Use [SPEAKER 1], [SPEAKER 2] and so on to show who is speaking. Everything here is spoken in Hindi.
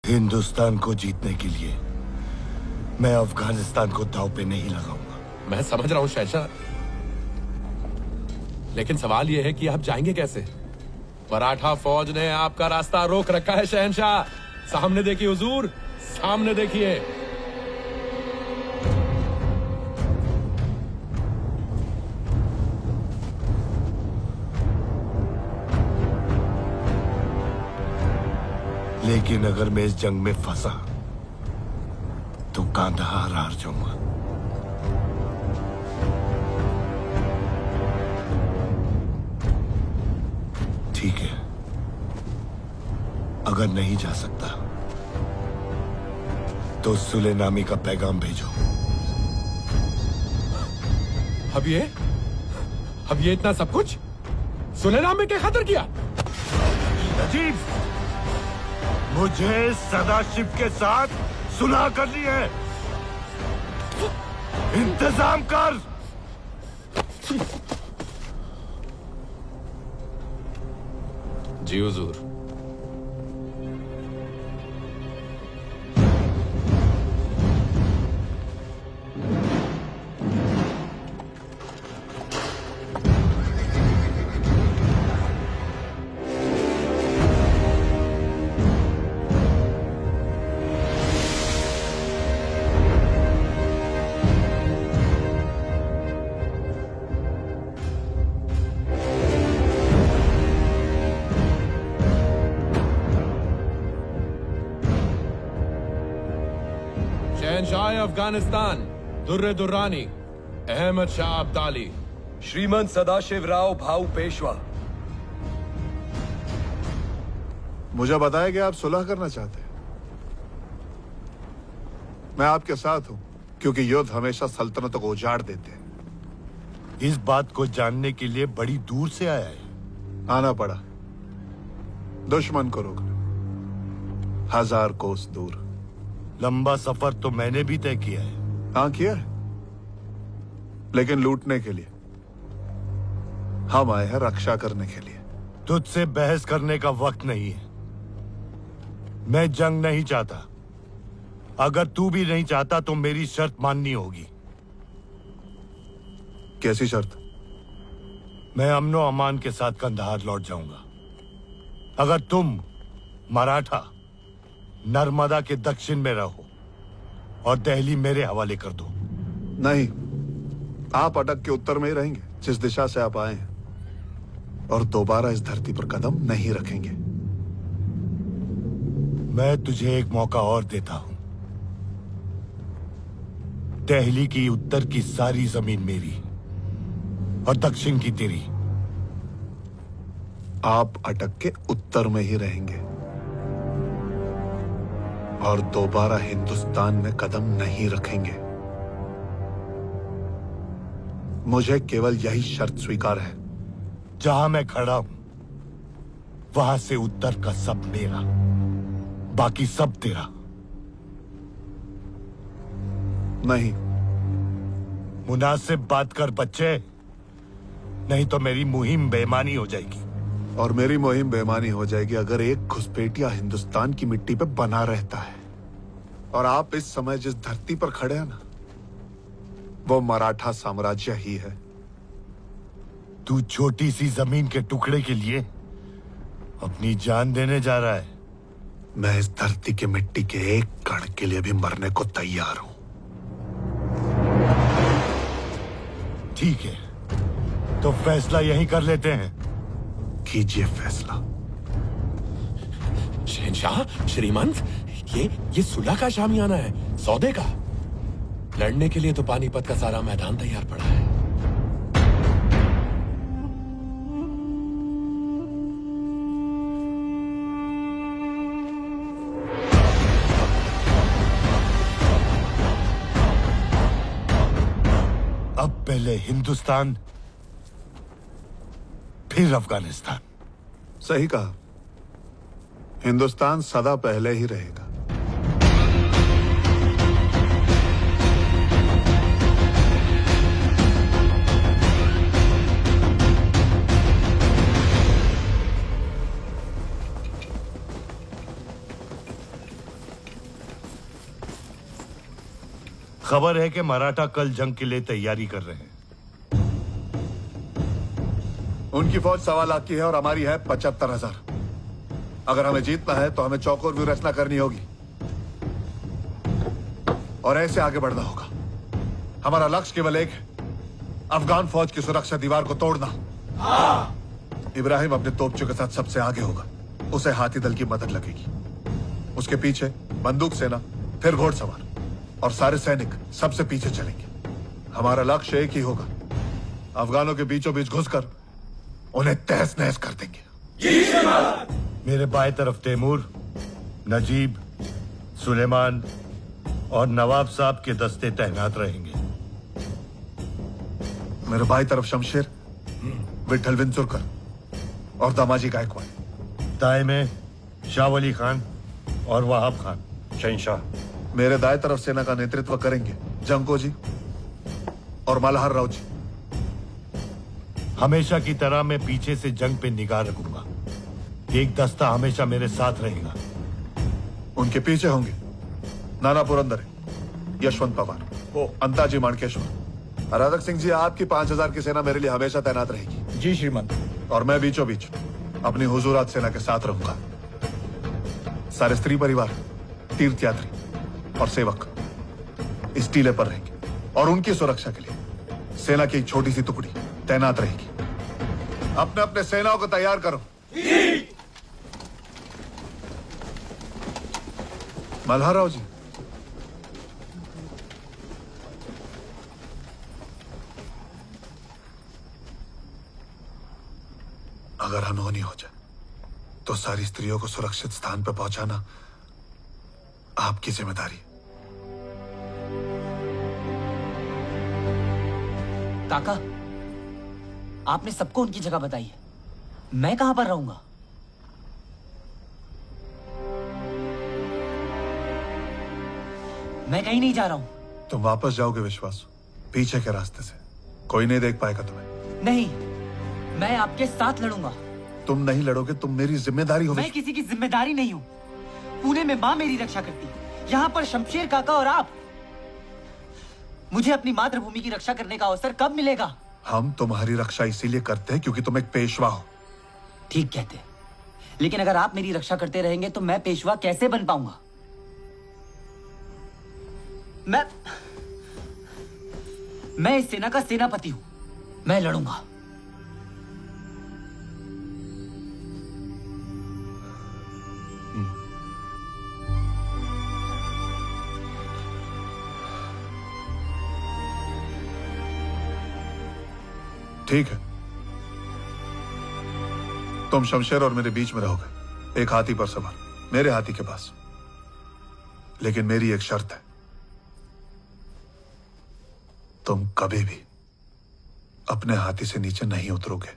[SPEAKER 1] हिंदुस्तान को जीतने के लिए मैं अफगानिस्तान को दांव पे नहीं लगाऊंगा।
[SPEAKER 2] मैं समझ रहा हूं शहंशाह, लेकिन सवाल यह है कि आप जाएंगे कैसे? मराठा फौज ने आपका रास्ता रोक रखा है शहंशाह। सामने देखिए हुजूर, सामने देखिए।
[SPEAKER 1] लेकिन अगर मैं इस जंग में फंसा तो कांधार हार जाऊंगा। ठीक है, अगर नहीं जा सकता तो सुलेनामी का पैगाम भेजो।
[SPEAKER 2] अब ये इतना सब कुछ सुलेनामी के खातिर किया?
[SPEAKER 1] नजीब, मुझे सदाशिव के साथ सुलह करनी है। इंतजाम कर।
[SPEAKER 2] जी हुजूर। शहंशाह अफगानिस्तान दुर्रे दुर्रानी अहमद शाह अब्दाली,
[SPEAKER 3] श्रीमंत सदाशिवराव भाऊ पेशवा।
[SPEAKER 4] मुझे बताया कि आप सुलह करना चाहते हैं। मैं आपके साथ हूं, क्योंकि युद्ध हमेशा सल्तनतों को उजाड़ देते हैं।
[SPEAKER 1] इस बात को जानने के लिए बड़ी दूर से आया है।
[SPEAKER 4] आना पड़ा दुश्मन को रोकने, 1000 कोस दूर।
[SPEAKER 1] लंबा सफर तो मैंने भी तय किया है।
[SPEAKER 4] हाँ किया है, लेकिन लूटने के लिए। हम आए हैं रक्षा करने के लिए।
[SPEAKER 1] तुझसे बहस करने का वक्त नहीं है। मैं जंग नहीं चाहता। अगर तू भी नहीं चाहता तो मेरी शर्त माननी होगी।
[SPEAKER 4] कैसी शर्त?
[SPEAKER 1] मैं अमनो अमान के साथ कंधार लौट जाऊंगा अगर तुम मराठा नर्मदा के दक्षिण में रहो और दिल्ली मेरे हवाले कर दो।
[SPEAKER 4] नहीं, आप अटक के उत्तर में ही रहेंगे, जिस दिशा से आप आए हैं, और दोबारा इस धरती पर कदम नहीं रखेंगे।
[SPEAKER 1] मैं तुझे एक मौका और देता हूं। दिल्ली की उत्तर की सारी जमीन मेरी और दक्षिण की तेरी।
[SPEAKER 4] आप अटक के उत्तर में ही रहेंगे और दोबारा हिंदुस्तान में कदम नहीं रखेंगे। मुझे केवल यही शर्त स्वीकार है।
[SPEAKER 1] जहां मैं खड़ा हूं वहां से उत्तर का सब मेरा, बाकी सब तेरा।
[SPEAKER 4] नहीं।
[SPEAKER 1] मुनासिब बात कर बच्चे, नहीं तो मेरी मुहिम बेईमानी हो जाएगी।
[SPEAKER 4] और मेरी मुहिम बेईमानी हो जाएगी अगर एक घुसपैठिया हिंदुस्तान की मिट्टी पे बना रहता है। और आप इस समय जिस धरती पर खड़े हैं ना, वो मराठा साम्राज्य ही है।
[SPEAKER 1] तू छोटी सी जमीन के टुकड़े के लिए अपनी जान देने जा रहा है।
[SPEAKER 4] मैं इस धरती के मिट्टी के एक कण के लिए भी मरने को तैयार हूं।
[SPEAKER 1] ठीक है, तो फैसला यहीं कर लेते हैं।
[SPEAKER 4] कीजिए फैसला।
[SPEAKER 2] शहंशाह, श्रीमंत, ये सुलह का शामियाना है, सौदे का। लड़ने के लिए तो पानीपत का सारा मैदान तैयार पड़ा है।
[SPEAKER 1] अब पहले हिंदुस्तान, फिर अफगानिस्तान।
[SPEAKER 4] सही कहा, हिंदुस्तान सदा पहले ही रहेगा।
[SPEAKER 1] खबर है कि मराठा कल जंग के लिए तैयारी कर रहे हैं।
[SPEAKER 4] उनकी फौज 1.25 लाख की है और हमारी है 75,000। अगर हमें जीतना है तो हमें चौकोर व्यूहरचना करनी होगी और ऐसे आगे बढ़ना होगा। हमारा लक्ष्य केवल एक है, अफगान फौज की सुरक्षा दीवार को तोड़ना। इब्राहिम अपने तोपचों के साथ सबसे आगे होगा, उसे हाथी दल की मदद लगेगी। उसके पीछे बंदूक सेना, फिर घोड़सवार और सारे सैनिक सबसे पीछे चलेंगे। हमारा लक्ष्य एक ही होगा, अफगानों के बीचों बीच घुसकर उन्हें तहस नहस कर देंगे।
[SPEAKER 1] मेरे बाएं तरफ तैमूर, नजीब, सुलेमान और नवाब साहब के दस्ते तैनात रहेंगे।
[SPEAKER 4] मेरे बाई तरफ शमशेर, विठल विंचुरकर और दामाजी गायकवाड़।
[SPEAKER 1] दाएं में शाह वली खान और वहाब खान।
[SPEAKER 3] शहंशाह।
[SPEAKER 4] मेरे दाएं तरफ सेना का नेतृत्व करेंगे जंको जी और मल्हार राव जी।
[SPEAKER 1] हमेशा की तरह मैं पीछे से जंग पे निगाह रखूंगा। एक दस्ता हमेशा मेरे साथ रहेगा।
[SPEAKER 4] उनके पीछे होंगे नाना पुरंदरे, यशवंत पवार, अंताजी माणकेश्वर। राधक सिंह जी, आपकी 5,000 की सेना मेरे लिए हमेशा तैनात रहेगी।
[SPEAKER 3] जी श्रीमंत।
[SPEAKER 4] और मैं बीचों बीच अपनी हुजूरात सेना के साथ रहूंगा। सारे स्त्री परिवार, तीर्थयात्री और सेवक इस टीले पर रहेंगे और उनकी सुरक्षा के लिए सेना की एक छोटी सी टुकड़ी तैनात रहेगी। अपने अपने सेनाओं को तैयार करो। मल्हार राव जी, अगर अनहोनी हो जाए तो सारी स्त्रियों को सुरक्षित स्थान पर पहुंचाना आपकी जिम्मेदारी है।
[SPEAKER 5] काका, आपने सबको उनकी जगह बताई है, मैं कहां पर रहूंगा? मैं कहीं नहीं जा रहा हूं।
[SPEAKER 4] तुम वापस जाओगे विश्वास, पीछे के रास्ते से। कोई नहीं देख पाएगा तुम्हें।
[SPEAKER 5] नहीं, मैं आपके साथ लड़ूंगा।
[SPEAKER 4] तुम नहीं लड़ोगे, तुम मेरी जिम्मेदारी हो।
[SPEAKER 5] मैं किसी की जिम्मेदारी नहीं हूं। पुणे में मां मेरी रक्षा करती, यहाँ पर शमशेर काका और आप। मुझे अपनी मातृभूमि की रक्षा करने का अवसर कब मिलेगा?
[SPEAKER 4] हम तुम्हारी रक्षा इसीलिए करते हैं क्योंकि तुम एक पेशवा हो।
[SPEAKER 5] ठीक कहते, लेकिन अगर आप मेरी रक्षा करते रहेंगे तो मैं पेशवा कैसे बन पाऊंगा? मैं इस सेना का सेनापति हूं। मैं लड़ूंगा।
[SPEAKER 4] ठीक है, तुम शमशेर और मेरे बीच में रहोगे, एक हाथी पर सवार, मेरे हाथी के पास। लेकिन मेरी एक शर्त है, तुम कभी भी अपने हाथी से नीचे नहीं उतरोगे।